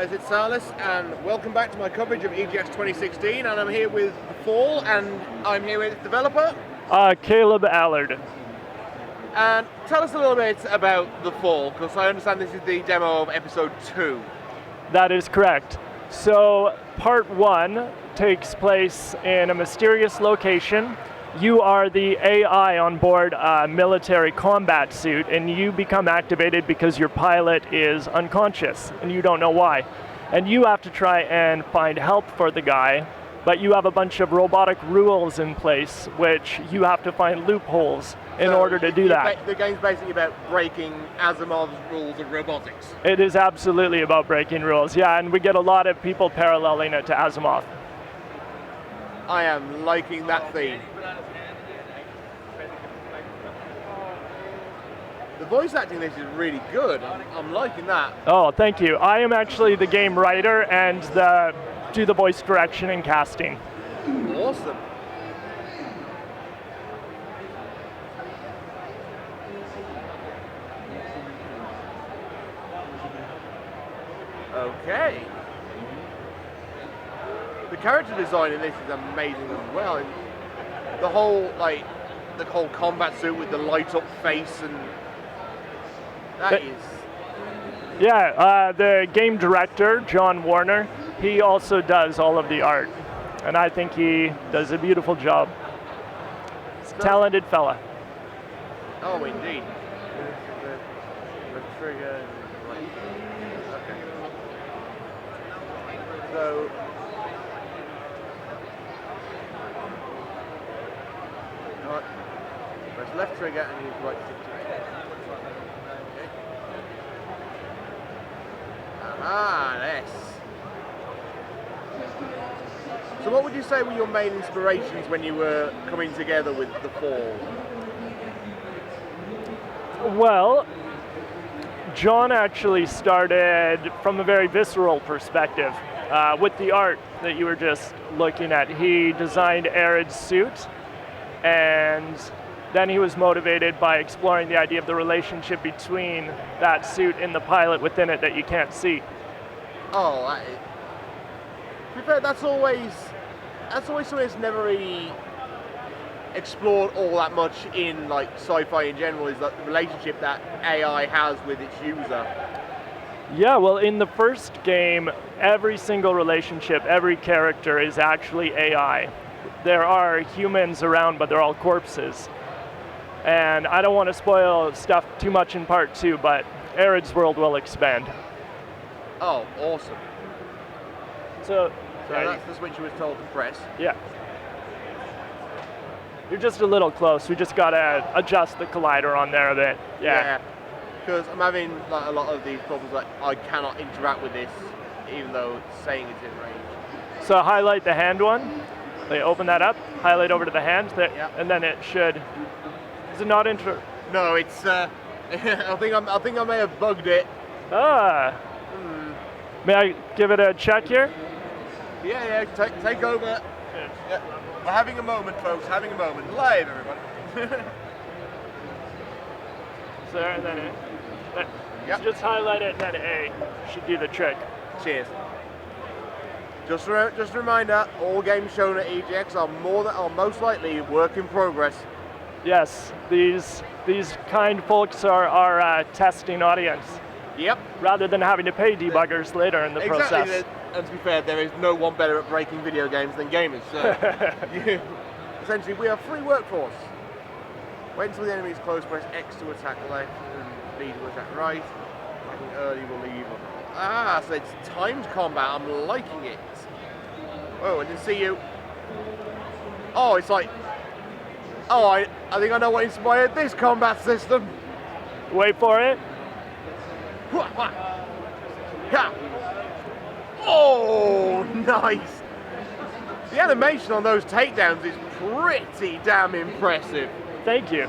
guys, it's Salis, and welcome back to my coverage of EGX 2016, and I'm here with The Fall, and I'm here with developer Caleb Allard. And tell us a little bit about The Fall, because I understand this is the demo of episode 2. That is correct. So part 1 takes place in a mysterious location. You are the AI on board a military combat suit, and you become activated because your pilot is unconscious, and you don't know why. And you have to try and find help for the guy, but you have a bunch of robotic rules in place, which you have to find loopholes in order to do that. The game's basically about breaking Asimov's rules of robotics. It is absolutely about breaking rules, yeah, and we get a lot of people paralleling it to Asimov. I am liking that theme. The voice acting in this is really good. I'm liking that. Oh, thank you. I am actually the game writer and do the voice direction and casting. Awesome. Okay. The character design in this is amazing as well. The whole combat suit with the light up face, and that is. Yeah, the game director, John Warner, he also does all of the art. And I think he does a beautiful job. He's a talented fella. Oh, indeed. The trigger. Okay. So. Press left trigger and use right stick to it. Okay. Ah, yes. So what would you say were your main inspirations when you were coming together with The Fall? Well, John actually started from a very visceral perspective with the art that you were just looking at. He designed Arid's suit, and then he was motivated by exploring the idea of the relationship between that suit and the pilot within it that you can't see. Oh, to be fair, that's always something that's never really explored all that much in like sci-fi in general, is like the relationship that AI has with its user. Yeah, well, in the first game, every single relationship, every character is actually AI. There are humans around, but they're all corpses. And I don't want to spoil stuff too much in part 2, but Arid's world will expand. Oh, awesome. So that's the switch you was told to press. Yeah. You're just a little close. We just got to adjust the collider on there a bit. Yeah. Because I'm having like a lot of these problems, like I cannot interact with this, even though it's saying it's in range. So highlight the hand one. They open that up, highlight over to the hand, and then it should. Is it not No, it's. I think I may have bugged it. Ah. May I give it a check here? Yeah. Take over. Yeah. We're having a moment, folks. Having a moment. Live, everybody. So there, and then A. Yep. Just highlight it, and then A should do the trick. Cheers. Just a reminder, all games shown at EGX are most likely work in progress. Yes, these kind folks are our testing audience. Yep. Rather than having to pay debuggers later in the process. Exactly. And to be fair, there is no one better at breaking video games than gamers. So essentially, we are free workforce. Wait until the enemy is close, press X to attack left and B to attack right. Attacking early will leave. Ah, so it's timed combat. I'm liking it. Oh, I didn't see you. Oh, it's like. Oh, I think I know what inspired this combat system. Wait for it. Oh, nice. The animation on those takedowns is pretty damn impressive. Thank you.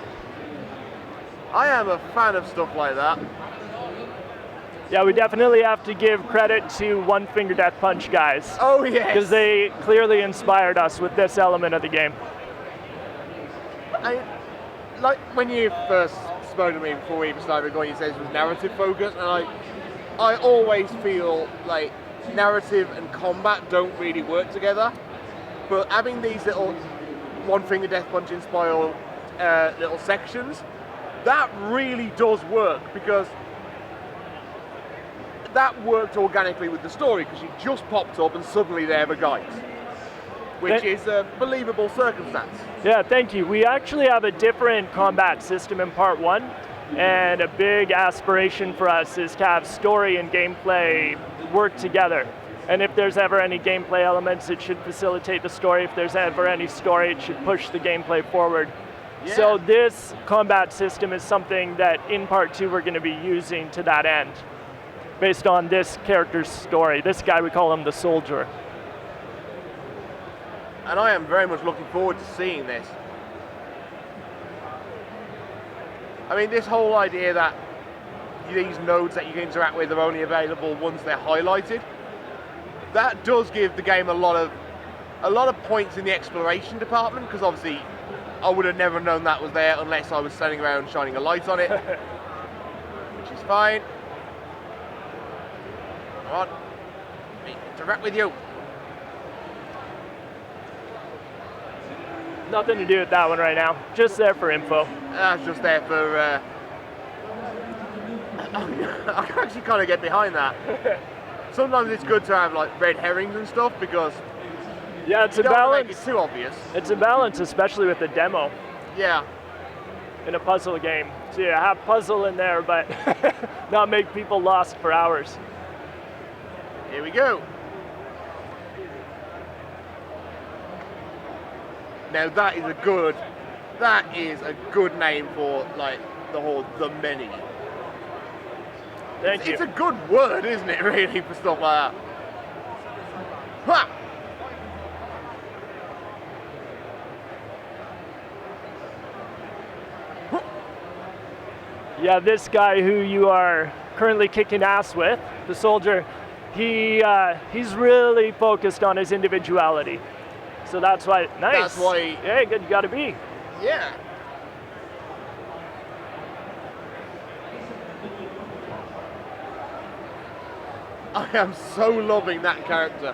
I am a fan of stuff like that. Yeah, we definitely have to give credit to One Finger Death Punch guys. Oh, yes. Because they clearly inspired us with this element of the game. Like when you first spoke to me before we even started recording, you said it was narrative focused, and I always feel like narrative and combat don't really work together. But having these little one finger death punching style little sections, that really does work, because that worked organically with the story, because she just popped up and suddenly they're the guys, which is a believable circumstance. Yeah, thank you. We actually have a different combat system in part 1, and a big aspiration for us is to have story and gameplay work together. And if there's ever any gameplay elements, it should facilitate the story. If there's ever any story, it should push the gameplay forward. Yeah. So this combat system is something that in part 2 we're going to be using to that end, based on this character's story. This guy, we call him the soldier. And I am very much looking forward to seeing this. I mean, this whole idea that these nodes that you can interact with are only available once they're highlighted, that does give the game a lot of points in the exploration department, because obviously I would have never known that was there unless I was standing around shining a light on it, which is fine. Come on, let me interact with you. Nothing to do with that one right now. Just there for info. That's just there for... I can actually kind of get behind that. Sometimes it's good to have like red herrings and stuff, because yeah, it's a balance. Make it too obvious. It's a balance, especially with the demo. Yeah. In a puzzle game. So you have puzzle in there, but not make people lost for hours. Here we go. Now that is a good name for like the many. Thank you. It's a good word, isn't it, really, for stuff like that? Ha! Yeah, this guy who you are currently kicking ass with, the soldier, he's really focused on his individuality. So that's why, nice. That's why. Yeah, good, you gotta be. Yeah. I am so loving that character.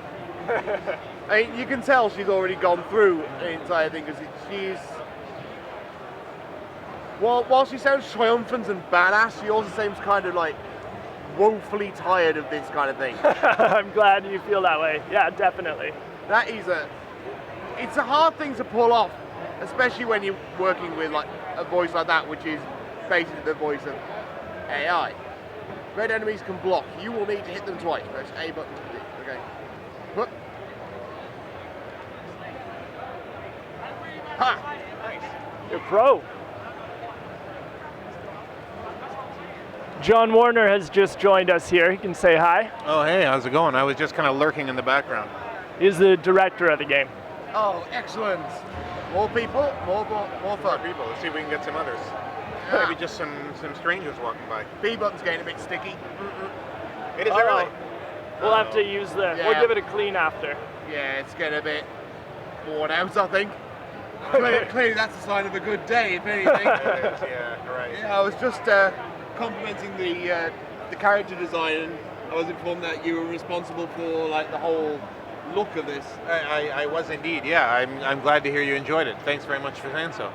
I mean, you can tell she's already gone through the entire thing, because she's... While she sounds triumphant and badass, she also seems kind of like woefully tired of this kind of thing. I'm glad you feel that way. Yeah, definitely. That is it's a hard thing to pull off, especially when you're working with like a voice like that, which is basically the voice of AI. Red enemies can block. You will need to hit them twice. Press A button. Okay. Whoop. Ha! Nice. You're pro. John Warner has just joined us here. He can say hi. Oh, hey, how's it going? I was just kind of lurking in the background. He's the director of the game. Oh, excellent. More people, more fun. More people. Let's see if we can get some others. Yeah. Maybe just some strangers walking by. B button's getting a bit sticky. It is early. We'll have to use the. Yeah. We'll give it a clean after. Yeah, it's getting a bit worn out, I think. Clearly, that's a sign of a good day, if anything. It is, yeah, right. Yeah, I was just complimenting the character design, and I was informed that you were responsible for like the whole look of this. I was indeed, yeah. I'm glad to hear you enjoyed it. Thanks very much for saying so.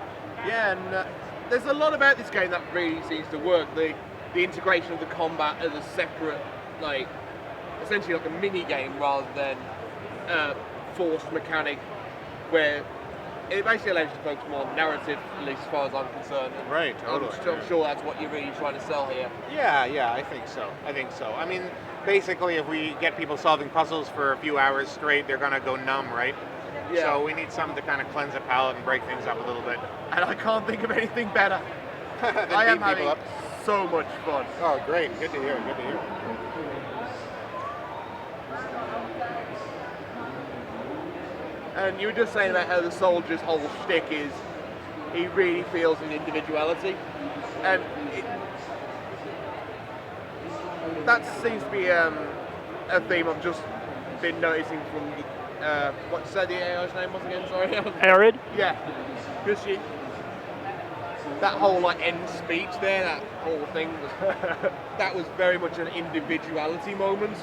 Yeah, and there's a lot about this game that really seems to work. The integration of the combat as a separate, like, essentially like a mini game rather than forced mechanic, where it basically allows you to focus more on narrative, at least as far as I'm concerned. Right, totally. I'm sure that's what you're really trying to sell here. Yeah, I think so. I mean, basically, if we get people solving puzzles for a few hours straight, they're gonna go numb, right? Yeah. So we need something to kind of cleanse the palate and break things up a little bit. And I can't think of anything better. I am having so much fun. Oh, great. Good to hear. And you were just saying about how the soldier's whole shtick is he really feels his individuality. And that seems to be a theme I've just been noticing from, what you said the AI's name was again, sorry? Arid? Yeah. Because that whole like end speech there, that whole thing, that was very much an individuality moment.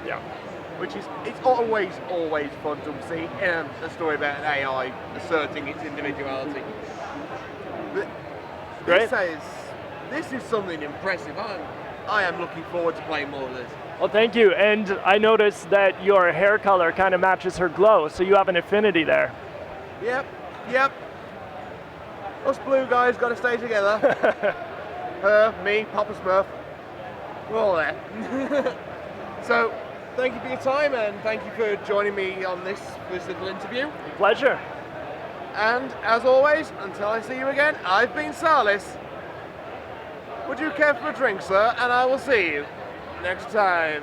Yeah. which is it's always fun to see in a story about an AI asserting its individuality. But Great. this is something impressive. I am looking forward to playing more of this. Well, thank you. And I noticed that your hair color kind of matches her glow, so you have an affinity there. Yep. Us blue guys got to stay together. Her, me, Papa Smurf, we're all there. So, thank you for your time, and thank you for joining me on this little interview. Pleasure. And as always, until I see you again, I've been Salis. Would you care for a drink, sir? And I will see you next time.